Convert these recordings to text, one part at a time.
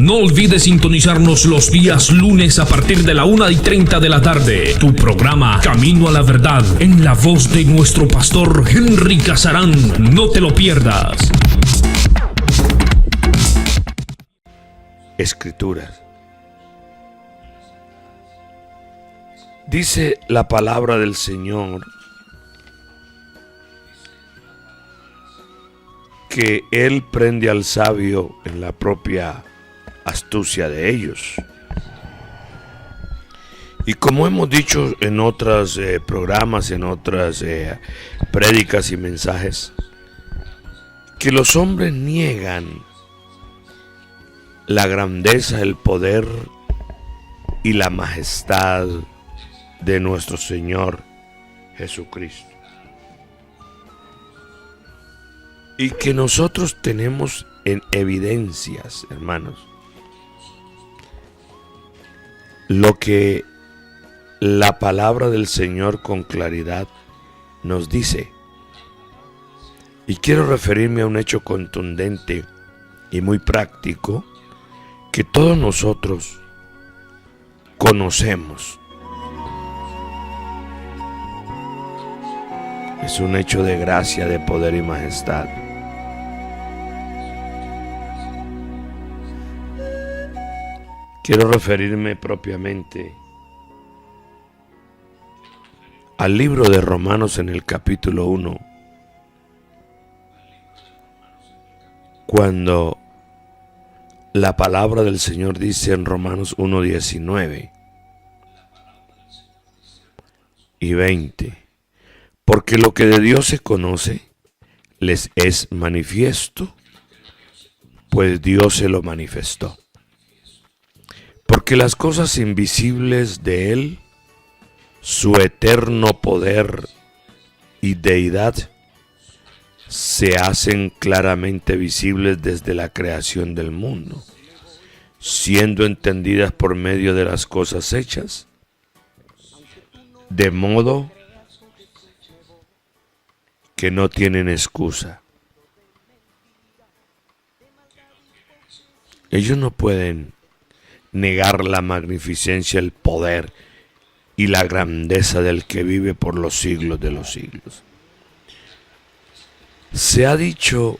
No olvides sintonizarnos los días lunes a partir de la 1:30 de la tarde. Tu programa Camino a la Verdad, en la voz de nuestro pastor Henry Casarán. No te lo pierdas. Escrituras. Dice la palabra del Señor que Él prende al sabio en la propia astucia de ellos. Y como hemos dicho en otros programas, en otras prédicas y mensajes, que los hombres niegan la grandeza, el poder y la majestad de nuestro Señor Jesucristo. Y que nosotros tenemos en evidencias, hermanos, lo que la palabra del Señor con claridad nos dice. Y quiero referirme a un hecho contundente y muy práctico que todos nosotros conocemos. Es un hecho de gracia, de poder y majestad. Quiero referirme propiamente al libro de Romanos en el capítulo 1, cuando la palabra del Señor dice en Romanos 1:19 y 20, porque lo que de Dios se conoce les es manifiesto, pues Dios se lo manifestó. Porque las cosas invisibles de Él, su eterno poder y deidad, se hacen claramente visibles desde la creación del mundo, siendo entendidas por medio de las cosas hechas, de modo que no tienen excusa. Ellos no pueden negar la magnificencia, el poder y la grandeza del que vive por los siglos de los siglos. Se ha dicho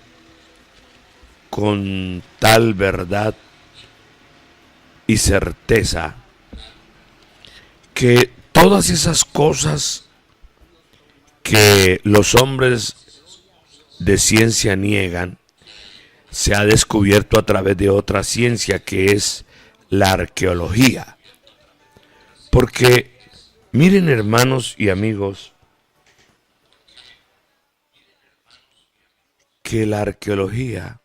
con tal verdad y certeza que todas esas cosas que los hombres de ciencia niegan, se ha descubierto a través de otra ciencia que es la arqueología. Porque miren, hermanos y amigos, que la arqueología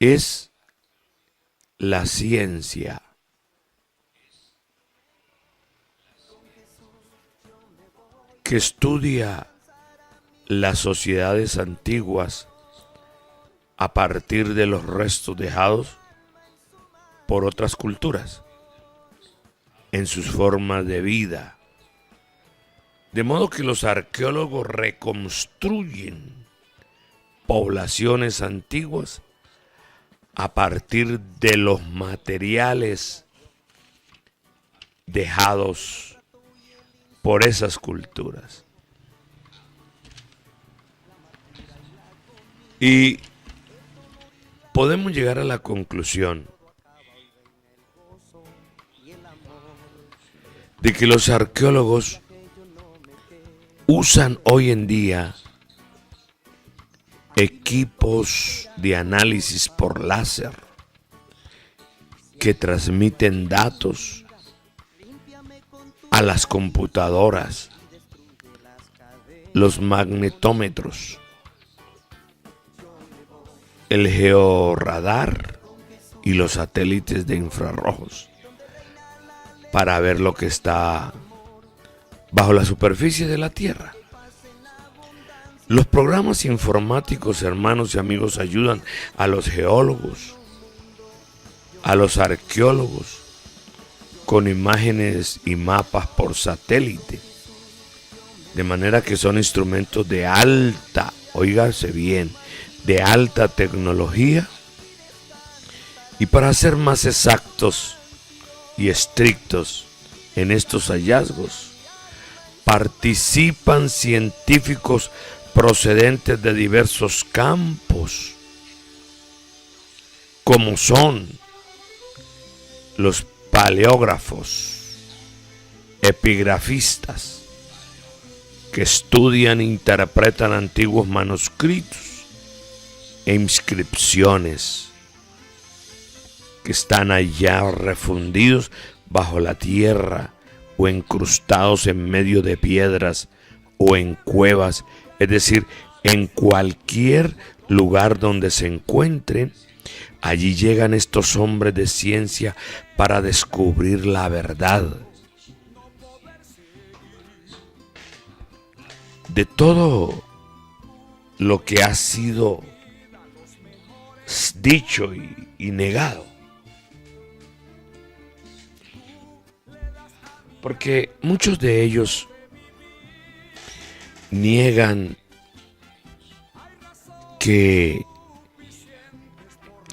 es la ciencia que estudia las sociedades antiguas a partir de los restos dejados por otras culturas en sus formas de vida. De modo que los arqueólogos reconstruyen poblaciones antiguas a partir de los materiales dejados por esas culturas. Y podemos llegar a la conclusión de que los arqueólogos usan hoy en día equipos de análisis por láser que transmiten datos a las computadoras, los magnetómetros, el georradar y los satélites de infrarrojos para ver lo que está bajo la superficie de la Tierra. Los programas informáticos, hermanos y amigos, ayudan a los geólogos, a los arqueólogos, con imágenes y mapas por satélite, de manera que son instrumentos de alta, óigase bien, de alta tecnología Y para ser más exactos y estrictos en estos hallazgos, participan científicos procedentes de diversos campos, como son los paleógrafos, epigrafistas, que estudian e interpretan antiguos manuscritos e inscripciones que están allá refundidos bajo la tierra o incrustados en medio de piedras o en cuevas, es decir, en cualquier lugar donde se encuentren. Allí llegan estos hombres de ciencia para descubrir la verdad de todo lo que ha sido dicho y negado. Porque muchos de ellos niegan que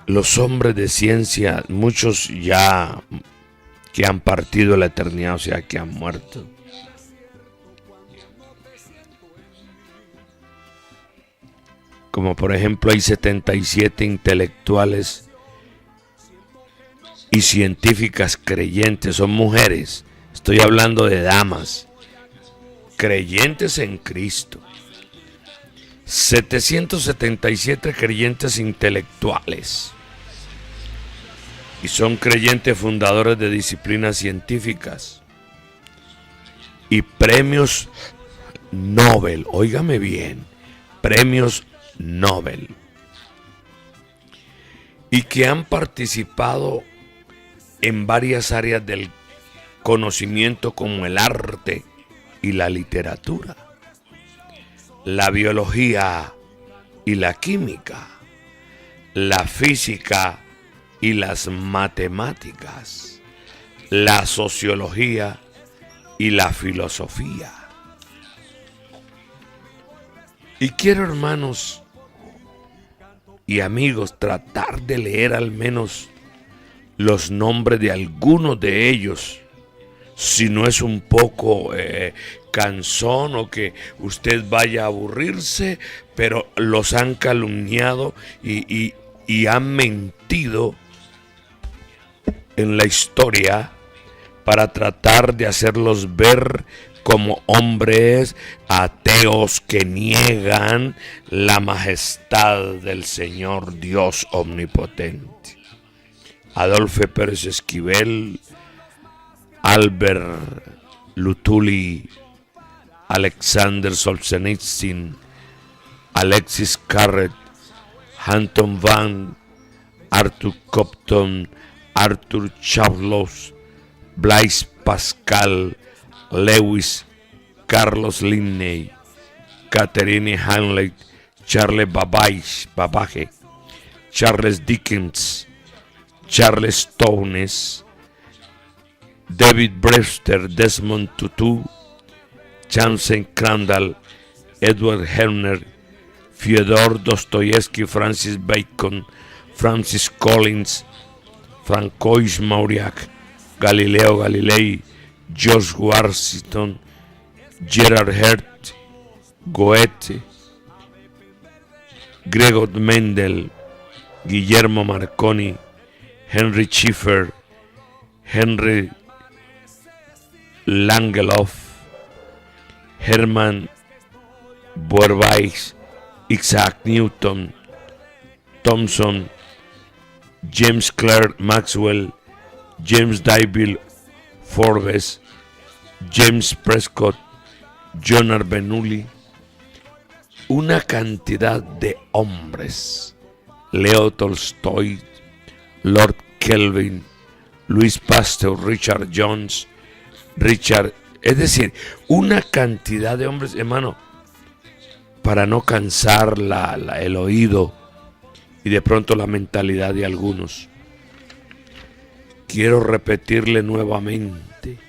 los hombres de ciencia, muchos ya que han partido a la eternidad, o sea, que han muerto, como por ejemplo hay 77 intelectuales y científicas creyentes, son mujeres, estoy hablando de damas, creyentes en Cristo. 777 creyentes intelectuales y son creyentes fundadores de disciplinas científicas y premios Nobel, óigame bien, premios Nobel, y que han participado en varias áreas del conocimiento como el arte y la literatura, la biología y la química, la física y las matemáticas, la sociología y la filosofía. Y quiero, hermanos y amigos, tratar de leer al menos los nombres de algunos de ellos, si no es un poco cansón o que usted vaya a aburrirse, pero los han calumniado y han mentido en la historia para tratar de hacerlos ver como hombres ateos que niegan la majestad del Señor Dios omnipotente. Adolfo Pérez Esquivel, Albert Luthuli, Alexander Solzhenitsyn, Alexis Carrel, Anton Van, Arthur Compton, Arthur Chaplow, Blaise Pascal, Lewis, Carlos Linney, Catherine Hanley, Charles Babbage, Charles Dickens, Charles Townes, David Brewster, Desmond Tutu, Townsend Crandall, Edward Herner, Fyodor Dostoyevsky, Francis Bacon, Francis Collins, Francois Mauriac, Galileo Galilei, George Washington, Gerhard Hertz, Goethe, Gregor Mendel, Guillermo Marconi, Henry Schiffer, Henry Langelof, Hermann Boerweis, Isaac Newton, Thomson, James Clerk Maxwell, James Dyville Forbes, James Prescott, John Bernoulli, una cantidad de hombres, Leo Tolstoy, Lord Kelvin, Louis Pasteur, Richard Jones, es decir, una cantidad de hombres, hermano, para no cansar el oído y de pronto la mentalidad de algunos. Quiero repetirle nuevamente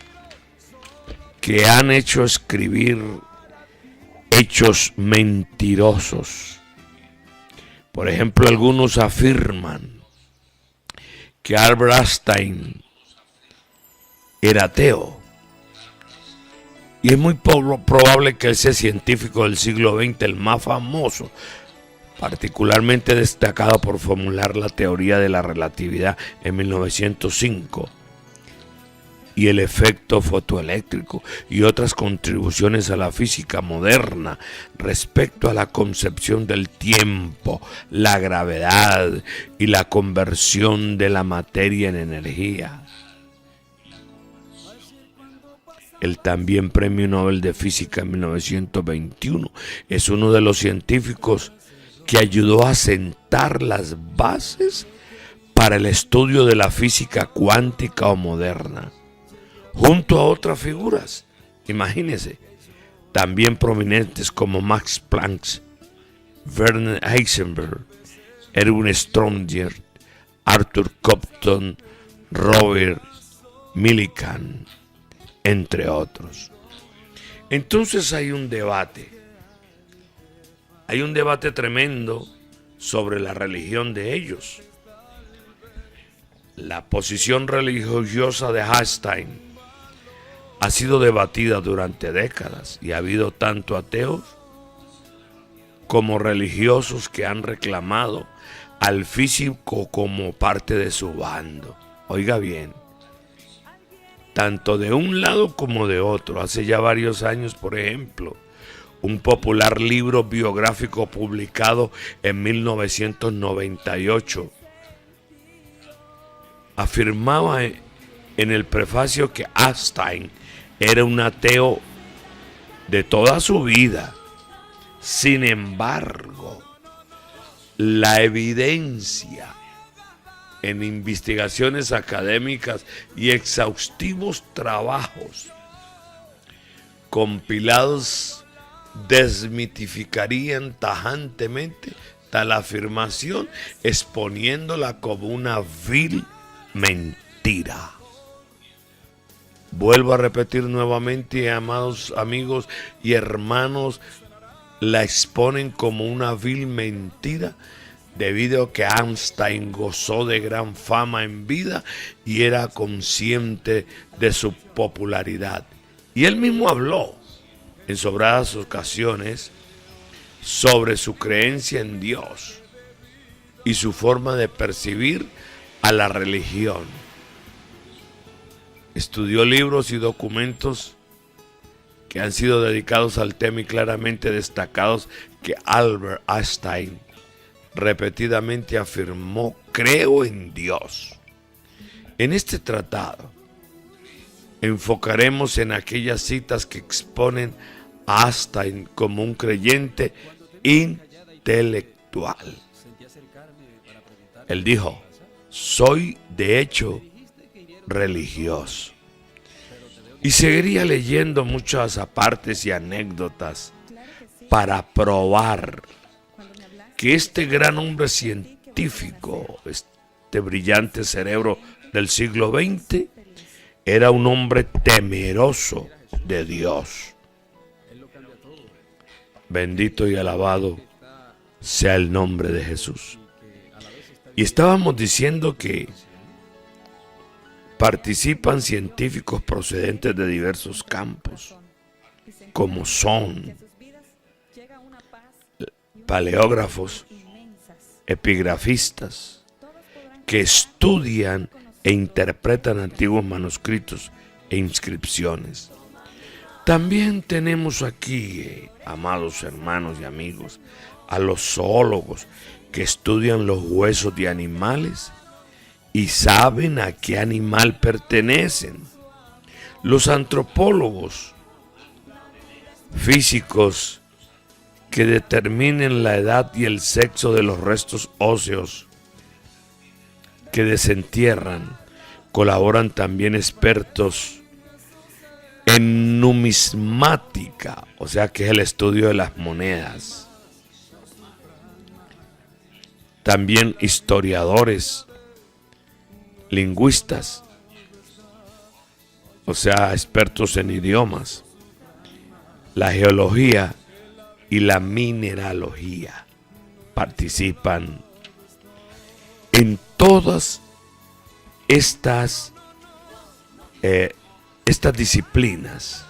que han hecho escribir hechos mentirosos. Por ejemplo, algunos afirman que Albert Einstein era ateo. Y es muy probable que él sea científico del siglo XX, el más famoso, particularmente destacado por formular la teoría de la relatividad en 1905 y el efecto fotoeléctrico y otras contribuciones a la física moderna respecto a la concepción del tiempo, la gravedad y la conversión de la materia en energía. El también Premio Nobel de Física en 1921 es uno de los científicos que ayudó a sentar las bases para el estudio de la física cuántica o moderna, junto a otras figuras, imagínense, también prominentes como Max Planck, Werner Heisenberg, Erwin Schrödinger, Arthur Compton, Robert Millikan, entre otros. Entonces hay un debate tremendo sobre la religión de ellos. La posición religiosa de Einstein ha sido debatida durante décadas y ha habido tanto ateos como religiosos que han reclamado al físico como parte de su bando. Oiga bien, tanto de un lado como de otro. Hace ya varios años, por ejemplo, un popular libro biográfico publicado en 1998 afirmaba en el prefacio que Einstein era un ateo de toda su vida. Sin embargo, la evidencia en investigaciones académicas y exhaustivos trabajos compilados desmitificarían tajantemente tal afirmación, exponiéndola como una vil mentira. Vuelvo a repetir nuevamente, amados amigos y hermanos, la exponen como una vil mentira debido a que Einstein gozó de gran fama en vida y era consciente de su popularidad. Y él mismo habló en sobradas ocasiones sobre su creencia en Dios y su forma de percibir a la religión. Estudió libros y documentos que han sido dedicados al tema y claramente destacados que Albert Einstein repetidamente afirmó: creo en Dios. En este tratado enfocaremos en aquellas citas que exponen a Einstein como un creyente intelectual. Él dijo: soy de hecho religioso. Y seguiría leyendo muchas apartes y anécdotas para probar que este gran hombre científico, este brillante cerebro del siglo XX, era un hombre temeroso de Dios. Bendito y alabado sea el nombre de Jesús. Y estábamos diciendo que participan científicos procedentes de diversos campos, como son paleógrafos, epigrafistas, que estudian e interpretan antiguos manuscritos e inscripciones. También tenemos aquí, amados hermanos y amigos, a los zoólogos que estudian los huesos de animales y saben a qué animal pertenecen. Los antropólogos, físicos que determinen la edad y el sexo de los restos óseos que desentierran. Colaboran también expertos en numismática, o sea que es el estudio de las monedas. También historiadores, lingüistas, o sea, expertos en idiomas, la geología y la mineralogía participan en todas estas disciplinas.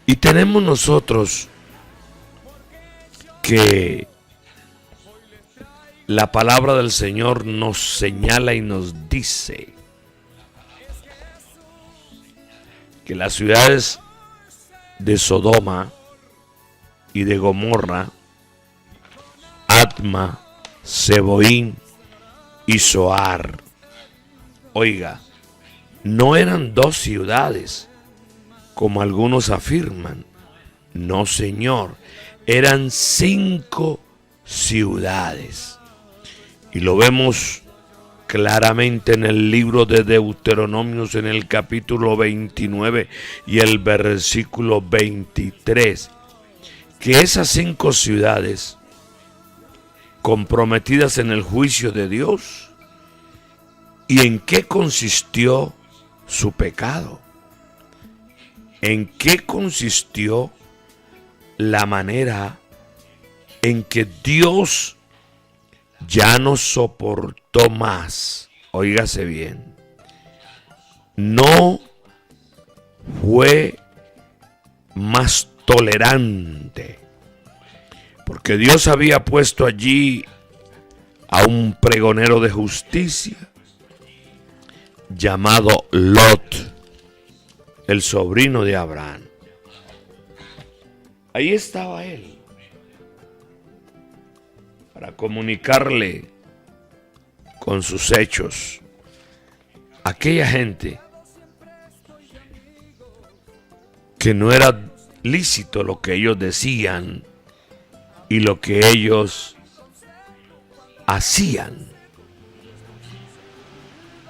Y tenemos nosotros que la palabra del Señor nos señala y nos dice que las ciudades de Sodoma y de Gomorra, Adma, Zeboim y Zoar, oiga, no eran dos ciudades, como algunos afirman. No, señor, eran 5 ciudades. Y lo vemos claramente en el libro de Deuteronomios, en el capítulo 29 y el versículo 23, que esas 5 ciudades comprometidas en el juicio de Dios, ¿y en qué consistió su pecado? ¿En qué consistió la manera en que Dios ya no soportó más? Óigase bien, no fue más tolerante, porque Dios había puesto allí a un pregonero de justicia llamado Lot, el sobrino de Abraham. Ahí estaba él para comunicarle con sus hechos a aquella gente que no era lícito lo que ellos decían y lo que ellos hacían.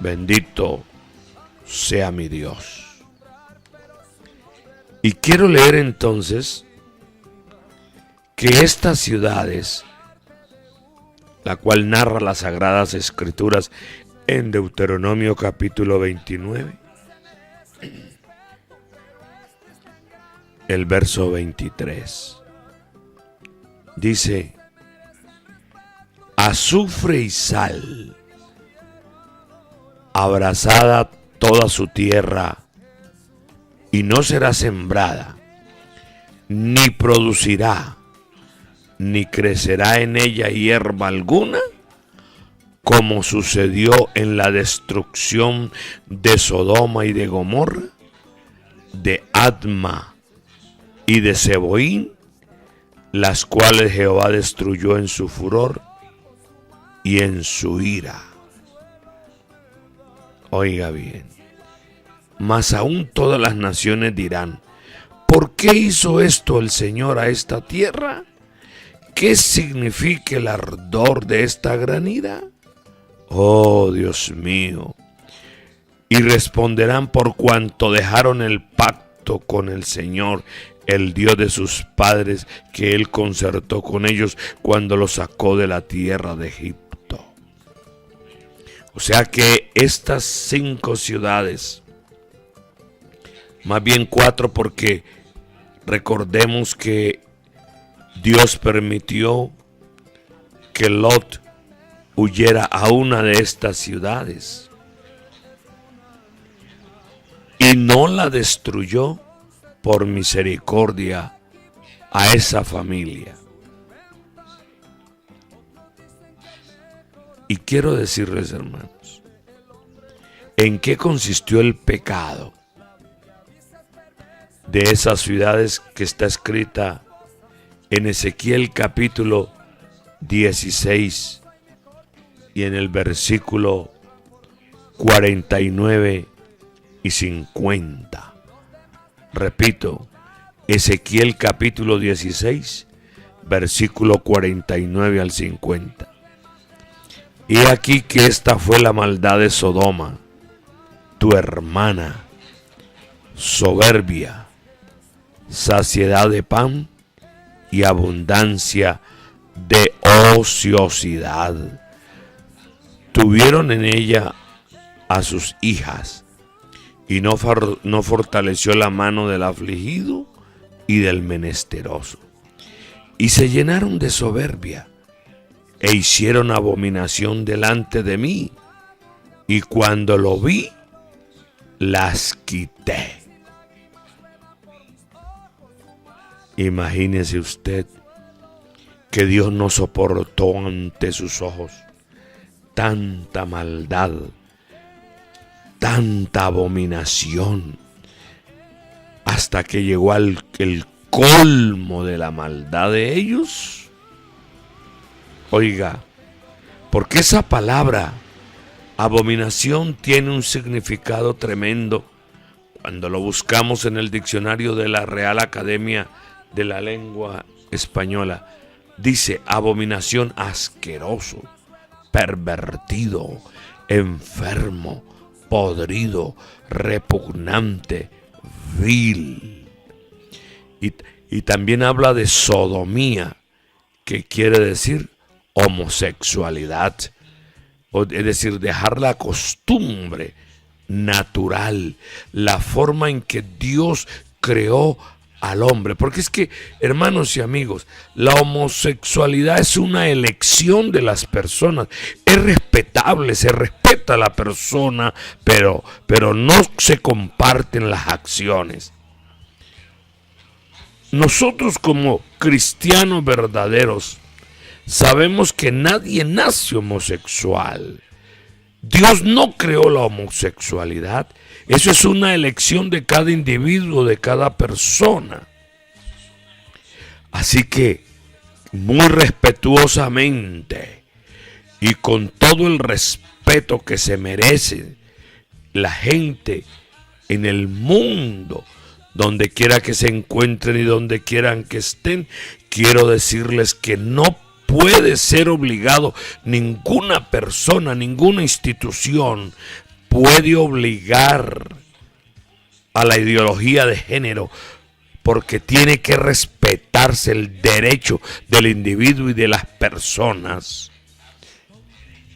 Bendito sea mi Dios. Y quiero leer entonces que estas ciudades, la cual narra las Sagradas Escrituras en Deuteronomio capítulo 29, el verso 23, dice: azufre y sal, abrasada toda su tierra, y no será sembrada, ni producirá, ni crecerá en ella hierba alguna, como sucedió en la destrucción de Sodoma y de Gomorra, de Adma y de Zeboim, las cuales Jehová destruyó en su furor y en su ira. Oiga bien, mas aún todas las naciones dirán: ¿por qué hizo esto el Señor a esta tierra? ¿Qué significa el ardor de esta gran ira? Oh, Dios mío. Y responderán: por cuanto dejaron el pacto con el Señor, el Dios de sus padres, que Él concertó con ellos cuando los sacó de la tierra de Egipto. O sea que estas 5 ciudades, más bien 4, porque recordemos que Dios permitió que Lot huyera a una de estas ciudades y no la destruyó por misericordia a esa familia. Y quiero decirles, hermanos, ¿en qué consistió el pecado de esas ciudades que está escrita en Ezequiel capítulo 16 y en el versículo 49 y 50? Repito, Ezequiel capítulo 16, versículo 49 al 50. Y aquí que esta fue la maldad de Sodoma, tu hermana: soberbia, saciedad de pan y abundancia de ociosidad. Tuvieron en ella a sus hijas, y no fortaleció la mano del afligido y del menesteroso. Y se llenaron de soberbia, e hicieron abominación delante de mí, y cuando lo vi, las quité. Imagínese usted que Dios no soportó ante sus ojos tanta maldad, tanta abominación, hasta que llegó el colmo de la maldad de ellos. Oiga, porque esa palabra abominación tiene un significado tremendo cuando lo buscamos en el diccionario de la Real Academia de la Lengua Española. Dice abominación: asqueroso, pervertido, enfermo, podrido, repugnante, vil. Y también habla de sodomía, que quiere decir homosexualidad, es decir, dejar la costumbre natural, la forma en que Dios creó al hombre. Porque es que, hermanos y amigos, la homosexualidad es una elección de las personas. Es respetable, se respeta a la persona, pero no se comparten las acciones. Nosotros como cristianos verdaderos sabemos que nadie nace homosexual. Dios no creó la homosexualidad. Eso es una elección de cada individuo, de cada persona. Así que, muy respetuosamente y con todo el respeto que se merece la gente en el mundo, donde quiera que se encuentren y donde quieran que estén, quiero decirles que no puede ser obligado ninguna persona, ninguna institución puede obligar a la ideología de género, porque tiene que respetarse el derecho del individuo y de las personas.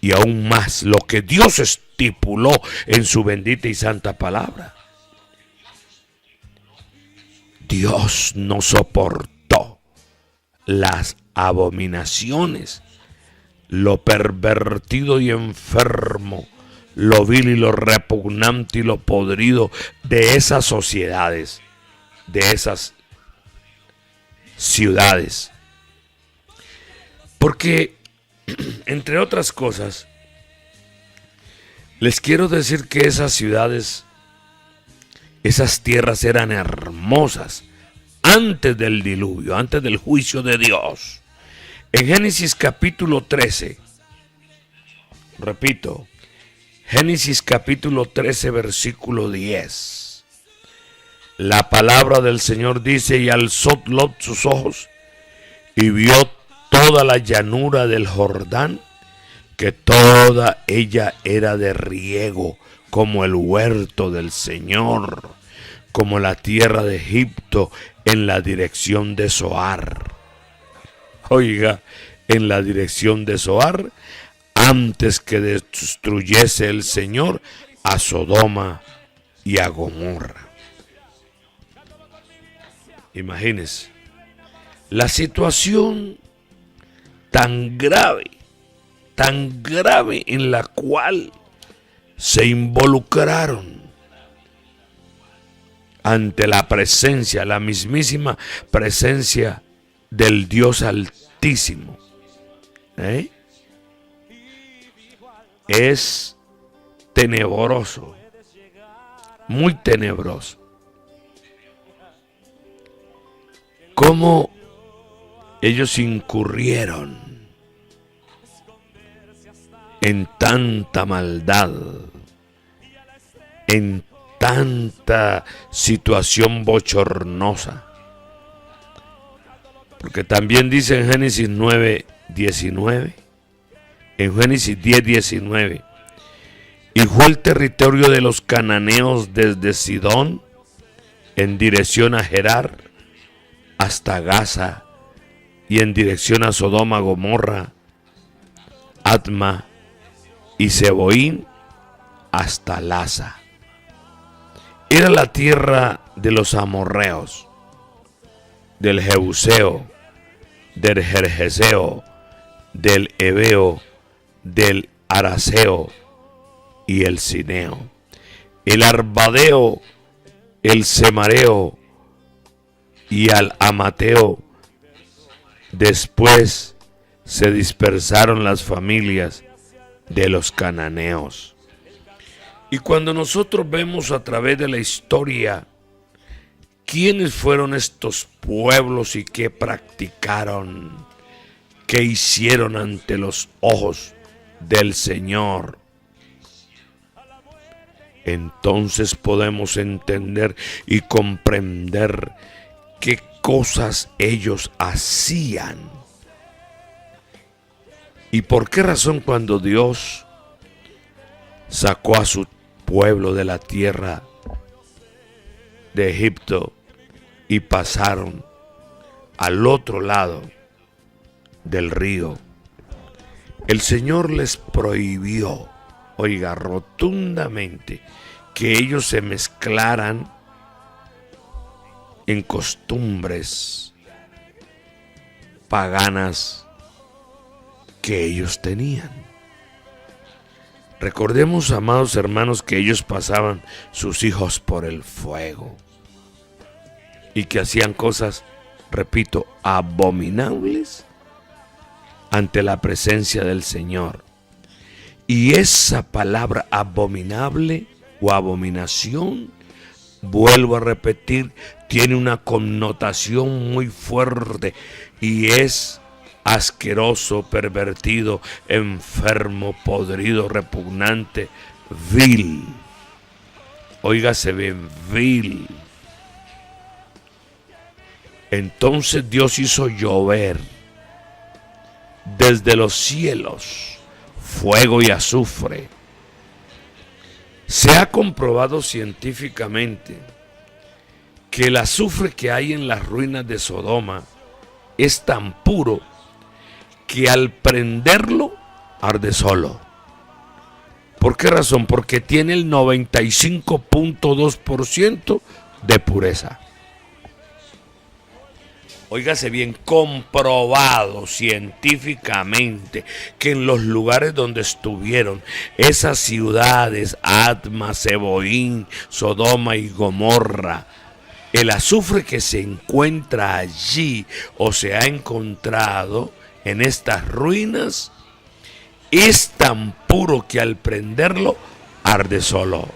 Y aún más, lo que Dios estipuló en su bendita y santa palabra. Dios no soportó las abominaciones, lo pervertido y enfermo, lo vil y lo repugnante y lo podrido de esas sociedades, de esas ciudades. Porque, entre otras cosas, les quiero decir que esas ciudades, esas tierras eran hermosas antes del diluvio, antes del juicio de Dios. En Génesis capítulo 13, repito, Génesis capítulo 13, versículo 10. La palabra del Señor dice: y alzó Lot sus ojos y vio toda la llanura del Jordán, que toda ella era de riego, como el huerto del Señor, como la tierra de Egipto en la dirección de Zoar. Oiga, en la dirección de Zoar, antes que destruyese el Señor a Sodoma y a Gomorra. Imagínense la situación tan grave en la cual se involucraron ante la presencia, la mismísima presencia del Dios Altísimo. Es tenebroso, muy tenebroso. Cómo ellos incurrieron en tanta maldad, en tanta situación bochornosa. Porque también dice en Génesis 9:19, en Génesis 10:19, y fue el territorio de los cananeos desde Sidón en dirección a Gerar hasta Gaza, y en dirección a Sodoma, Gomorra, Adma y Seboín hasta Laza. Era la tierra de los amorreos, del jebuseo, del gergeseo, del heveo, del araseo y el cineo, el arbadeo, el semareo y al amateo. Después se dispersaron las familias de los cananeos. Y cuando nosotros vemos a través de la historia quiénes fueron estos pueblos y qué practicaron, qué hicieron ante los ojos del Señor, entonces podemos entender y comprender qué cosas ellos hacían. ¿Y por qué razón cuando Dios sacó a su pueblo de la tierra de Egipto y pasaron al otro lado del río, el Señor les prohibió, oiga, rotundamente, que ellos se mezclaran en costumbres paganas que ellos tenían? Recordemos, amados hermanos, que ellos pasaban sus hijos por el fuego y que hacían cosas, repito, abominables ante la presencia del Señor. Y esa palabra abominable o abominación, vuelvo a repetir, tiene una connotación muy fuerte y es asqueroso, pervertido, enfermo, podrido, repugnante, vil. Óigase bien, vil. Entonces Dios hizo llover desde los cielos fuego y azufre. Se ha comprobado científicamente que el azufre que hay en las ruinas de Sodoma es tan puro que al prenderlo arde solo. ¿Por qué razón? Porque tiene el 95.2% de pureza. Óigase bien, comprobado científicamente que en los lugares donde estuvieron esas ciudades, Adma, Zeboín, Sodoma y Gomorra, el azufre que se encuentra allí o se ha encontrado en estas ruinas es tan puro que al prenderlo arde solo,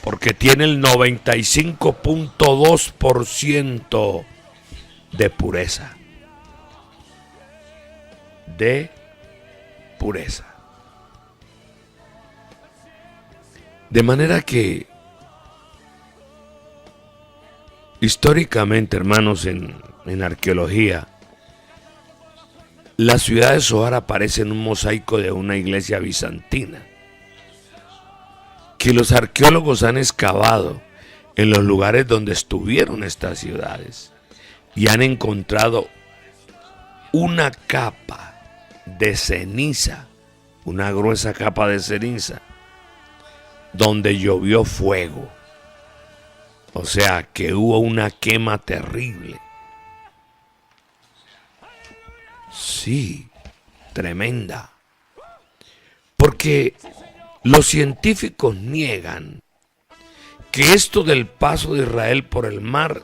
porque tiene el 95.2% de pureza. De pureza. De manera que históricamente, hermanos, en arqueología, la ciudad de Zoar aparece en un mosaico de una iglesia bizantina, que los arqueólogos han excavado en los lugares donde estuvieron estas ciudades y han encontrado una capa de ceniza, una gruesa capa de ceniza, donde llovió fuego. O sea, que hubo una quema terrible. Sí, tremenda. Porque los científicos niegan que esto del paso de Israel por el mar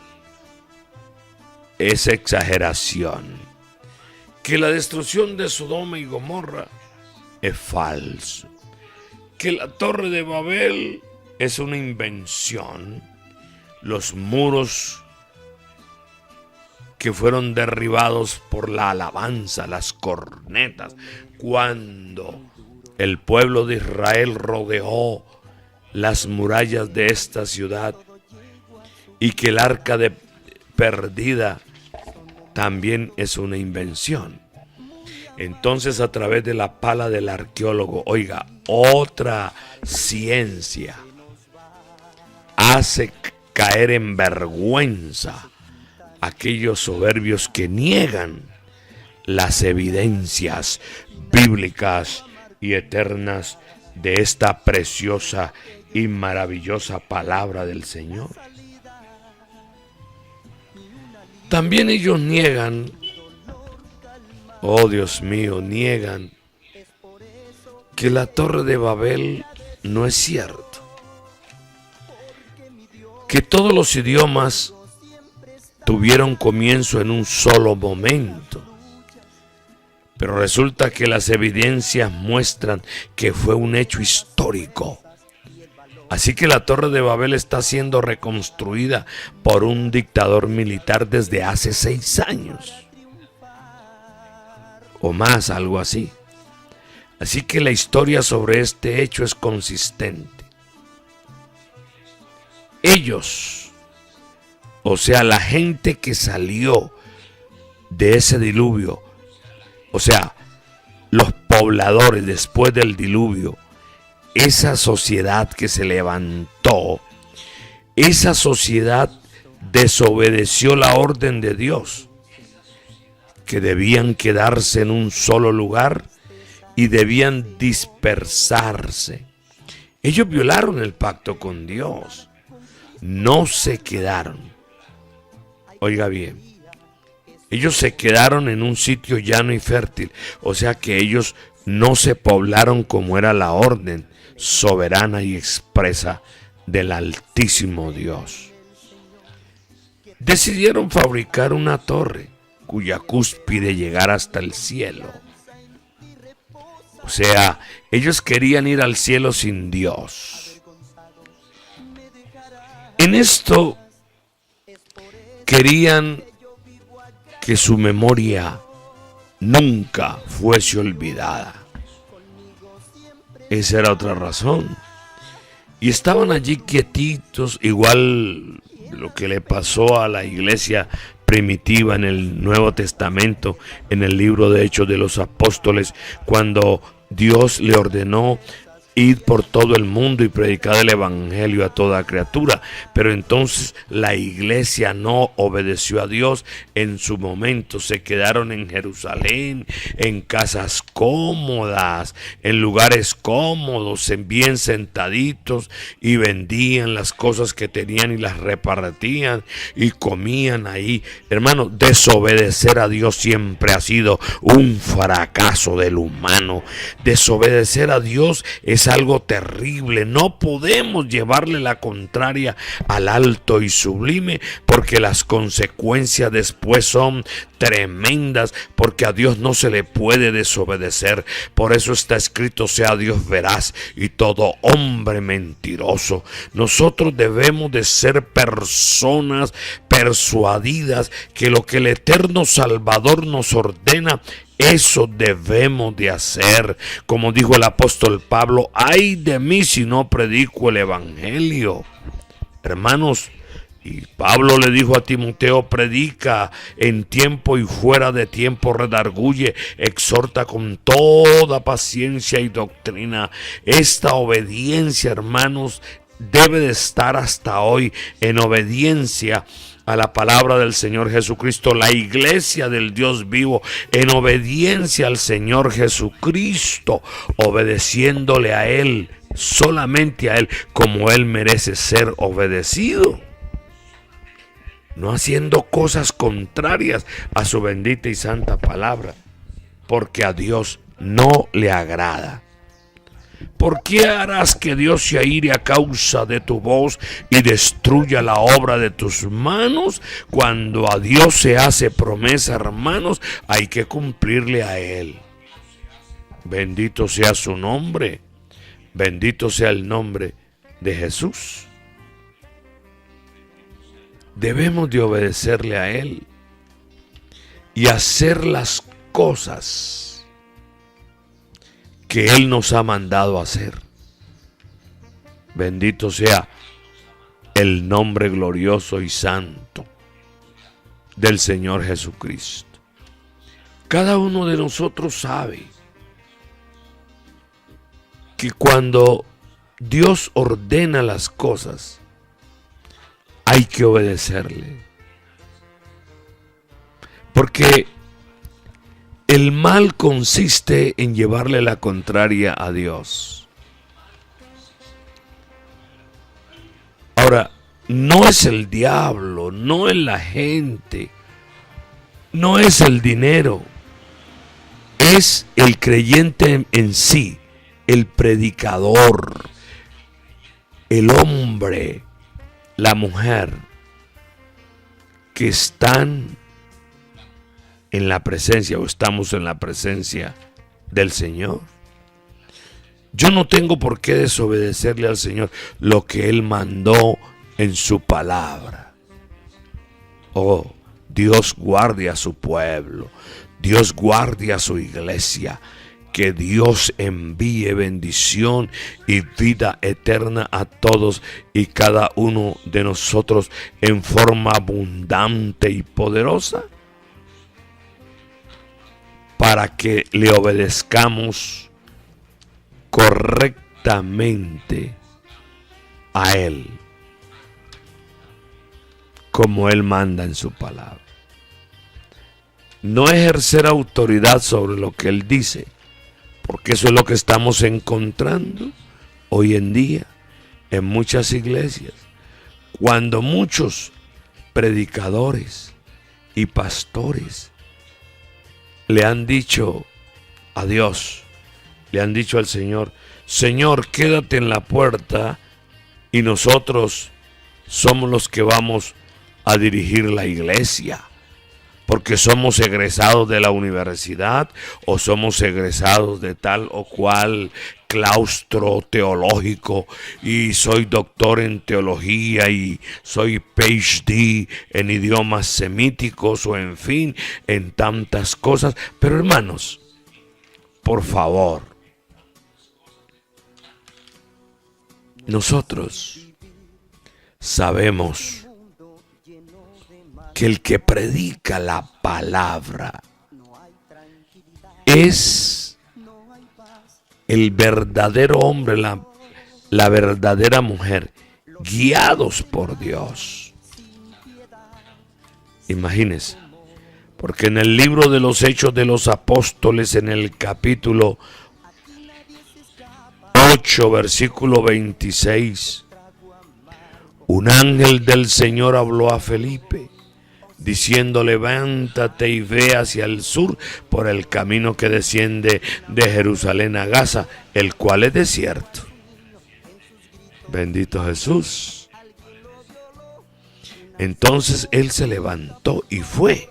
es exageración, que la destrucción de Sodoma y Gomorra es falso, que la torre de Babel es una invención, los muros que fueron derribados por la alabanza, las cornetas, cuando el pueblo de Israel rodeó las murallas de esta ciudad, y que el arca de perdida también es una invención. Entonces, a través de la pala del arqueólogo, oiga, otra ciencia hace caer en vergüenza a aquellos soberbios que niegan las evidencias bíblicas y eternas de esta preciosa y maravillosa palabra del Señor. También ellos niegan, oh Dios mío, niegan que la Torre de Babel no es cierto, que todos los idiomas tuvieron comienzo en un solo momento, pero resulta que las evidencias muestran que fue un hecho histórico. Así que la Torre de Babel está siendo reconstruida por un dictador militar desde hace 6 años. O más, algo así. Así que la historia sobre este hecho es consistente. Ellos, o sea, la gente que salió de ese diluvio, o sea, los pobladores después del diluvio, esa sociedad que se levantó, esa sociedad desobedeció la orden de Dios, que debían quedarse en un solo lugar y debían dispersarse. Ellos violaron el pacto con Dios, no se quedaron. Oiga bien, ellos se quedaron en un sitio llano y fértil, o sea que ellos no se poblaron como era la orden soberana y expresa del Altísimo Dios. Decidieron fabricar una torre cuya cúspide llegara hasta el cielo. O sea, ellos querían ir al cielo sin Dios. En esto querían que su memoria nunca fuese olvidada. Esa era otra razón. Y estaban allí quietitos, igual lo que le pasó a la iglesia primitiva en el Nuevo Testamento, en el libro de Hechos de los Apóstoles, cuando Dios le ordenó ir por todo el mundo y predicar el evangelio a toda criatura. Pero entonces la iglesia no obedeció a Dios en su momento. Se quedaron en Jerusalén, en casas cómodas, en lugares cómodos, bien sentaditos, y vendían las cosas que tenían y las repartían y comían ahí. Hermano, desobedecer a Dios siempre ha sido un fracaso del humano. Desobedecer a Dios es algo terrible. No podemos llevarle la contraria al alto y sublime, porque las consecuencias después son tremendas, porque a Dios no se le puede desobedecer. Por eso está escrito: sea Dios veraz y todo hombre mentiroso. Nosotros debemos de ser personas persuadidas que lo que el eterno Salvador nos ordena, eso debemos de hacer. Como dijo el apóstol Pablo: ay de mí si no predico el evangelio. Hermanos, y Pablo le dijo a Timoteo: predica en tiempo y fuera de tiempo, redarguye, exhorta con toda paciencia y doctrina. Esta obediencia, hermanos, debe de estar hasta hoy en obediencia a la palabra del Señor Jesucristo. La iglesia del Dios vivo en obediencia al Señor Jesucristo, obedeciéndole a Él, solamente a Él, como Él merece ser obedecido, no haciendo cosas contrarias a su bendita y santa palabra, porque a Dios no le agrada. ¿Por qué harás que Dios se aire a causa de tu voz y destruya la obra de tus manos? Cuando a Dios se hace promesa, hermanos, hay que cumplirle a Él. Bendito sea su nombre, bendito sea el nombre de Jesús. Debemos de obedecerle a Él y hacer las cosas que Él nos ha mandado a hacer. Bendito sea el nombre glorioso y santo del Señor Jesucristo. Cada uno de nosotros sabe que cuando Dios ordena las cosas, hay que obedecerle. Porque el mal consiste en llevarle la contraria a Dios. Ahora, no es el diablo, no es la gente, no es el dinero, es el creyente en sí, el predicador, el hombre, la mujer que están en la presencia o estamos en la presencia del Señor. Yo no tengo por qué desobedecerle al Señor lo que Él mandó en su palabra. Oh, Dios guarde a su pueblo, Dios guarde a su iglesia. Que Dios envíe bendición y vida eterna a todos y cada uno de nosotros en forma abundante y poderosa, para que le obedezcamos correctamente a Él, como Él manda en su palabra. No ejercer autoridad sobre lo que Él dice, porque eso es lo que estamos encontrando hoy en día en muchas iglesias, cuando muchos predicadores y pastores le han dicho a Dios, le han dicho al Señor: Señor, quédate en la puerta y nosotros somos los que vamos a dirigir la iglesia, porque somos egresados de la universidad o somos egresados de tal o cual claustro teológico y soy doctor en teología y soy PhD en idiomas semíticos o en fin, en tantas cosas. Pero hermanos, por favor, nosotros sabemos que el que predica la palabra es el verdadero hombre, la verdadera mujer, guiados por Dios. Imagínense, porque en el libro de los Hechos de los Apóstoles, en el capítulo 8, versículo 26, un ángel del Señor habló a Felipe, diciendo: levántate y ve hacia el sur por el camino que desciende de Jerusalén a Gaza, el cual es desierto. Bendito Jesús. Entonces él se levantó y fue.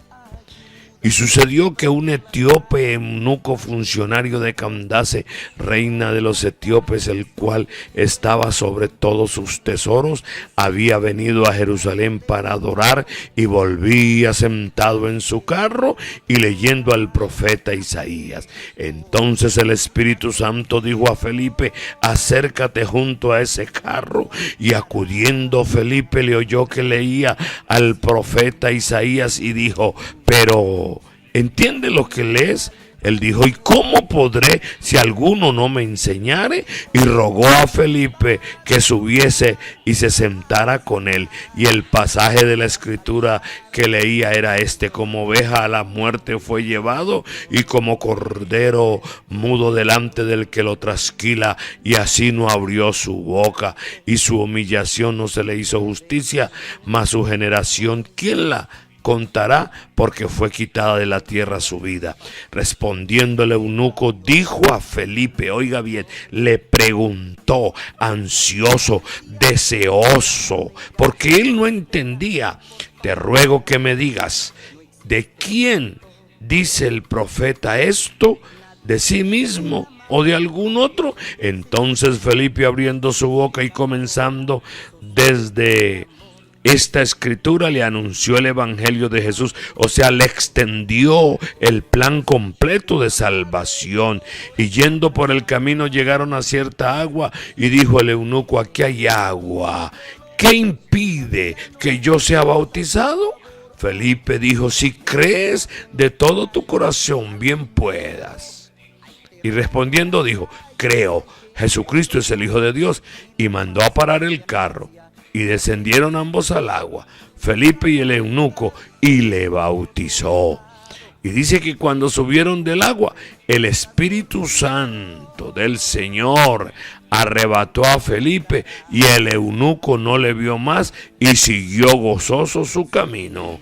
Y sucedió que un etíope, eunuco funcionario de Candace, reina de los etíopes, el cual estaba sobre todos sus tesoros, había venido a Jerusalén para adorar y volvía sentado en su carro y leyendo al profeta Isaías. Entonces el Espíritu Santo dijo a Felipe: acércate junto a ese carro. Y acudiendo Felipe le oyó que leía al profeta Isaías y dijo: pero ¿entiende lo que lees? Él dijo: ¿y cómo podré si alguno no me enseñare? Y rogó a Felipe que subiese y se sentara con él. Y el pasaje de la escritura que leía era este: como oveja a la muerte fue llevado, y como cordero mudo delante del que lo trasquila, y así no abrió su boca, y su humillación no se le hizo justicia. Mas su generación, ¿quién la contará? Porque fue quitada de la tierra su vida. Respondiendo el eunuco, dijo a Felipe, oiga bien, le preguntó, ansioso, deseoso, porque él no entendía: te ruego que me digas, ¿de quién dice el profeta esto? ¿De sí mismo o de algún otro? Entonces Felipe, abriendo su boca y comenzando desde esta escritura, le anunció el evangelio de Jesús, o sea, le extendió el plan completo de salvación. Y yendo por el camino llegaron a cierta agua, y dijo el eunuco: aquí hay agua, ¿qué impide que yo sea bautizado? Felipe dijo: si crees de todo tu corazón, bien puedas. Y respondiendo dijo: creo, Jesucristo es el Hijo de Dios. Y mandó a parar el carro. Y descendieron ambos al agua, Felipe y el eunuco, y le bautizó. Y dice que cuando subieron del agua, el Espíritu Santo del Señor arrebató a Felipe, y el eunuco no le vio más y siguió gozoso su camino.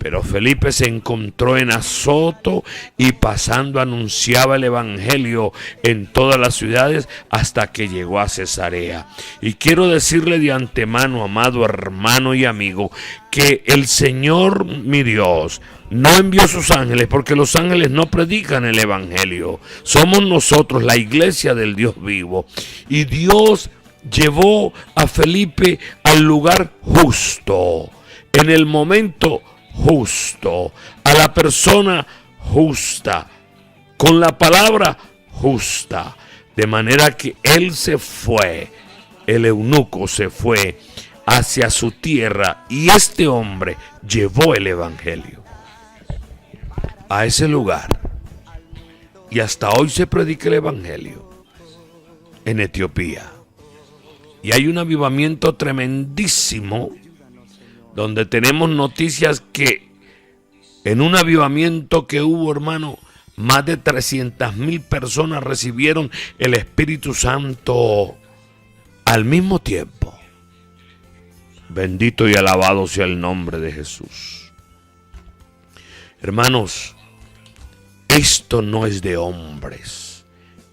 Pero Felipe se encontró en Azoto y pasando anunciaba el evangelio en todas las ciudades hasta que llegó a Cesarea. Y quiero decirle de antemano, amado hermano y amigo, que el Señor, mi Dios, no envió sus ángeles, porque los ángeles no predican el evangelio. Somos nosotros, la iglesia del Dios vivo. Y Dios llevó a Felipe al lugar justo, en el momento justo, a la persona justa, con la palabra justa, de manera que él se fue, el eunuco se fue hacia su tierra y este hombre llevó el evangelio a ese lugar, y hasta hoy se predica el evangelio en Etiopía, y hay un avivamiento tremendísimo, donde tenemos noticias que en un avivamiento que hubo, hermano, más de 300,000 personas recibieron el Espíritu Santo al mismo tiempo. Bendito y alabado sea el nombre de Jesús. Hermanos, esto no es de hombres,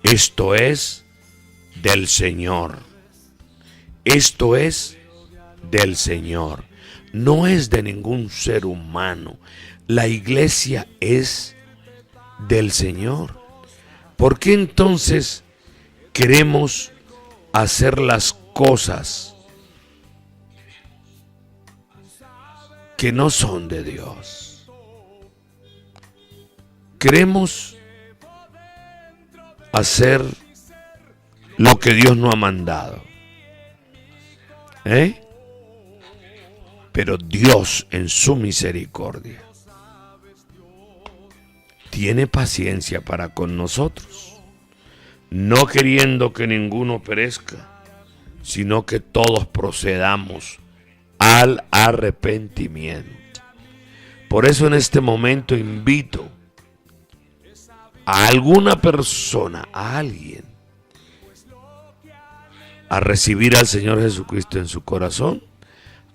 esto es del Señor. Esto es del Señor. No es de ningún ser humano. La iglesia es del Señor. ¿Por qué entonces queremos hacer las cosas que no son de Dios? Queremos hacer lo que Dios no ha mandado. Pero Dios, en su misericordia, tiene paciencia para con nosotros, no queriendo que ninguno perezca, sino que todos procedamos al arrepentimiento. Por eso en este momento invito a alguna persona, a alguien, a recibir al Señor Jesucristo en su corazón,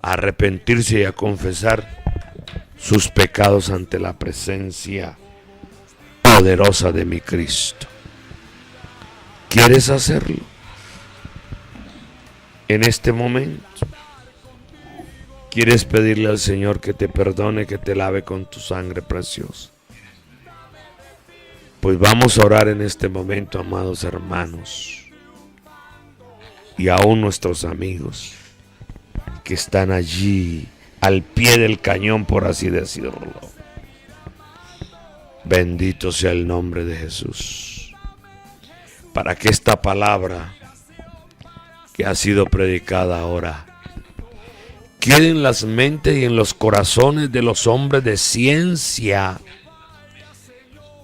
a arrepentirse y a confesar sus pecados ante la presencia poderosa de mi Cristo. ¿Quieres hacerlo? En este momento, ¿quieres pedirle al Señor que te perdone, que te lave con tu sangre preciosa? Pues vamos a orar en este momento, amados hermanos, y aún nuestros amigos que están allí al pie del cañón, por así decirlo. Bendito sea el nombre de Jesús, para que esta palabra que ha sido predicada ahora quede en las mentes y en los corazones de los hombres de ciencia,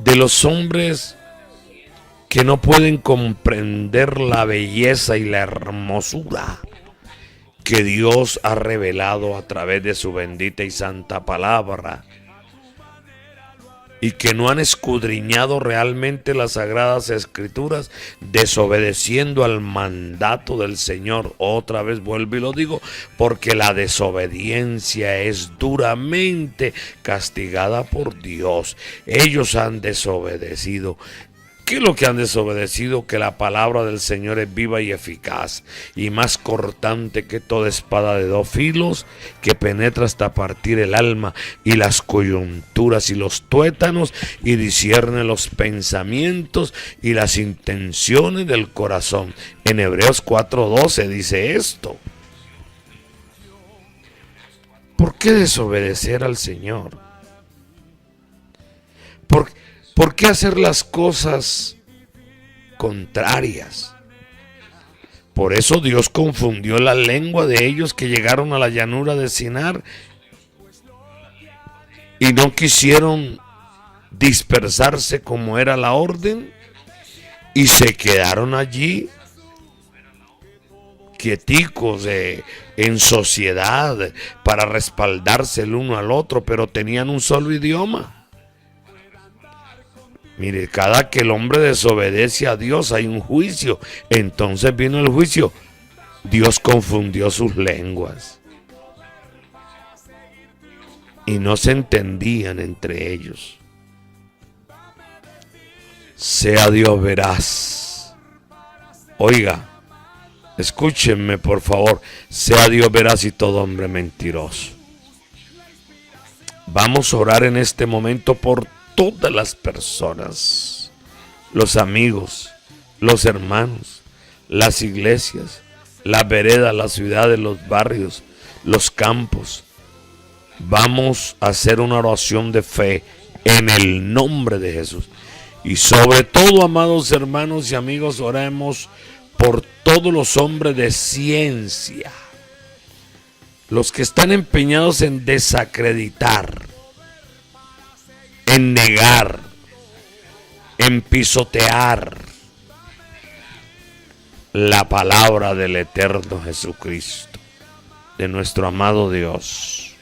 de los hombres que no pueden comprender la belleza y la hermosura que Dios ha revelado a través de su bendita y santa palabra, y que no han escudriñado realmente las sagradas escrituras, desobedeciendo al mandato del Señor. Otra vez vuelvo y lo digo, porque la desobediencia es duramente castigada por Dios. Ellos han desobedecido. ¿Qué es lo que han desobedecido? Que la palabra del Señor es viva y eficaz, y más cortante que toda espada de dos filos, que penetra hasta partir el alma y las coyunturas y los tuétanos, y discierne los pensamientos y las intenciones del corazón. En Hebreos 4:12 dice esto. ¿Por qué desobedecer al Señor? ¿Por qué hacer las cosas contrarias? Por eso Dios confundió la lengua de ellos que llegaron a la llanura de Sinar y no quisieron dispersarse como era la orden, y se quedaron allí quieticos en sociedad para respaldarse el uno al otro, pero tenían un solo idioma. Mire, cada que el hombre desobedece a Dios hay un juicio. Entonces vino el juicio. Dios confundió sus lenguas. y no se entendían entre ellos. Sea Dios veraz. Oiga, escúchenme por favor. Sea Dios veraz y todo hombre mentiroso. Vamos a orar en este momento por todas las personas, los amigos, los hermanos, las iglesias, las veredas, las ciudades, los barrios, los campos. Vamos a hacer una oración de fe en el nombre de Jesús. Y sobre todo, amados hermanos y amigos, oremos por todos los hombres de ciencia, los que están empeñados en desacreditar, en negar, en pisotear la palabra del eterno Jesucristo, de nuestro amado Dios.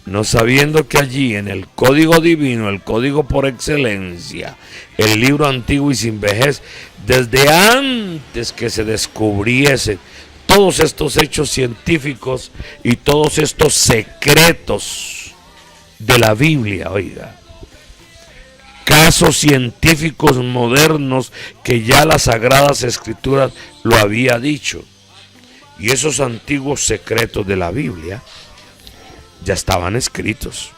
No sabiendo que allí en el código divino, el código por excelencia, el libro antiguo y sin vejez, desde antes que se descubriesen todos estos hechos científicos y todos estos secretos de la Biblia, oiga, casos científicos modernos que ya las Sagradas Escrituras lo había dicho, y esos antiguos secretos de la Biblia ya estaban escritos.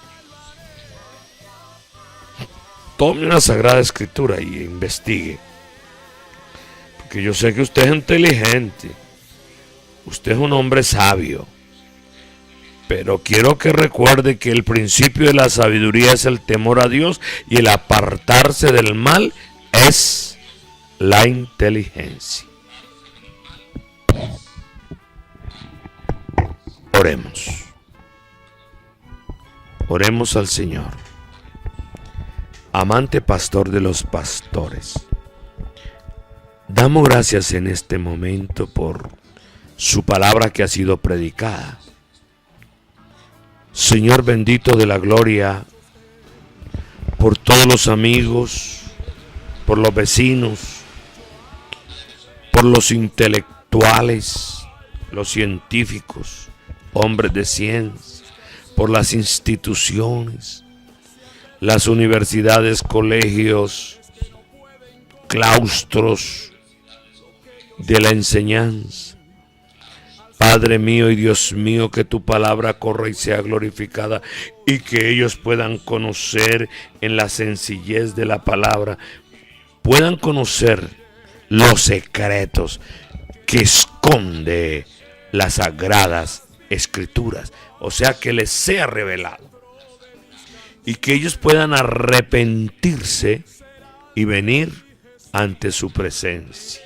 Tome una Sagrada Escritura y investigue, porque yo sé que usted es inteligente, usted es un hombre sabio, pero quiero que recuerde que el principio de la sabiduría es el temor a Dios, y el apartarse del mal es la inteligencia. Oremos. Oremos al Señor. Amante pastor de los pastores, damos gracias en este momento por su palabra que ha sido predicada. Señor bendito de la gloria, por todos los amigos, por los vecinos, por los intelectuales, los científicos, hombres de ciencia, por las instituciones, las universidades, colegios, claustros de la enseñanza. Padre mío y Dios mío, que tu palabra corra y sea glorificada, y que ellos puedan conocer en la sencillez de la palabra, puedan conocer los secretos que esconde las Sagradas Escrituras, o sea, que les sea revelado, y que ellos puedan arrepentirse y venir ante su presencia.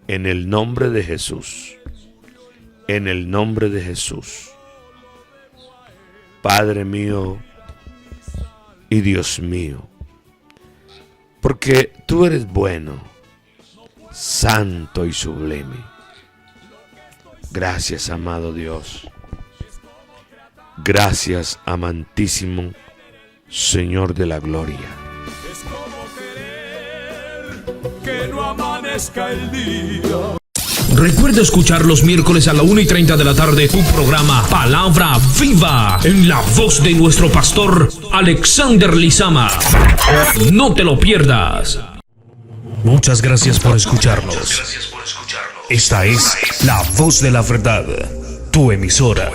En el nombre de Jesús, en el nombre de Jesús. Padre mío y Dios mío, porque tú eres bueno, santo y sublime. Gracias, amado Dios. Gracias, amantísimo Señor de la gloria. Es como querer que no amanezca el día. Recuerda escuchar los miércoles a la 1:30 de la tarde tu programa Palabra Viva, en la voz de nuestro pastor Alexander Lizama. No te lo pierdas. Muchas gracias por escucharnos. Esta es La Voz de la Verdad, tu emisora.